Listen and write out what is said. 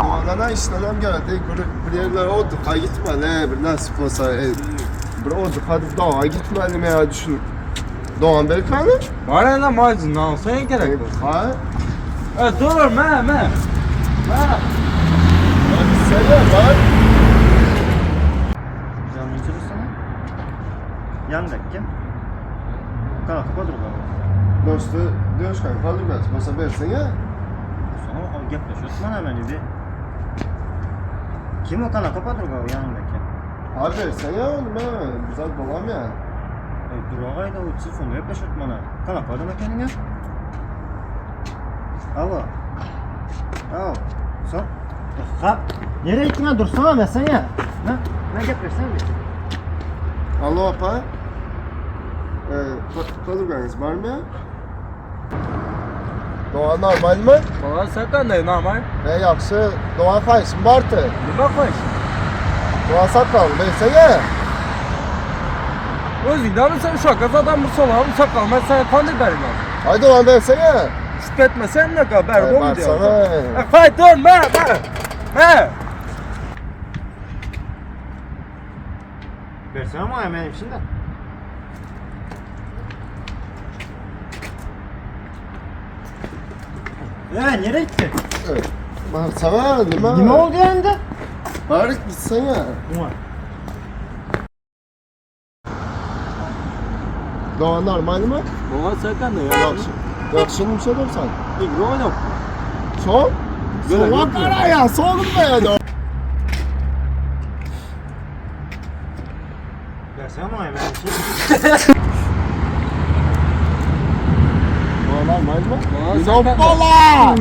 Doğanlara işlenem geldi. Bir yerlere otuğa gitmeli. Bir nasip olsa. Bir otuğa dağa gitmeli ya düşün. Doğan Berkan'ı? Bana ne macun lan sen gerek yok. Ha? Dur me. Selam var. Canın içerisine. Yandaki. Kana kapadır baba. Dostu dövüşkan kalır biraz. Masa versin ya. Sana o gepleşiyorsun bana hemen bir. Kim o kana kapadır baba yanındaki? Abi versin ya onu ben. Güzel dolam ya. Durağayda o telefonu yaplaşırt bana. Kana koydum kendine. Alo. Al. Sen. Ha? Nereye gittin ha? Dursana ben sen ya. Ne gepleşsen bir. Alo apa. Kalırganız var mı ya? Doğan normal mi? Bana sakın da normal. Yaxşı. Doğan kayışın vardı. Bir bak baş. Doğan sakal versin ya. Özünden sen şaka adam bu sola bu sakal ben sana kandır berim abi. Haydi Doğan versin ya. Şüphetme sen ne kadar bu mu diyor. Baksana. Fay dur me. Versene ama hemen hepsinde. Nereye gitti? Baksana lima. Ne oldu yanında? Bari gitsen ya. Doğan normal mi? Bana sakın da ya. Yaxşı. Yaxşının bir şey dersen. İyi oynam. Sol? Böyle Sola yok kara ya. Solun be ya. Doğan Versene ama hemen hepsinde. normal mi? Bana sakın da. Hoppala!